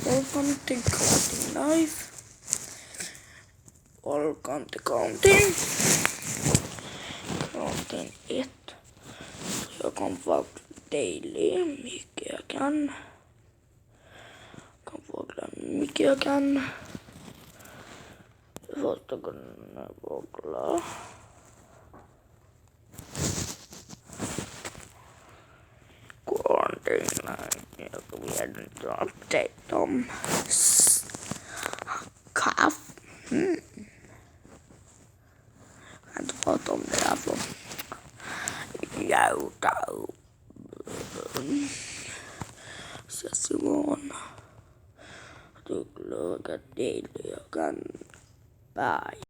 Welcome to Counting Life. Welcome to Counting. Counting 1. Jag kan vara daily mycket jag kan. Jag kan vågla mycket jag kan. Första gången jag våglar. Jag vill inte update om kaff. Jag kan inte prata om det där för jag ses imorgon. Du klagar daily jag kan. Bye.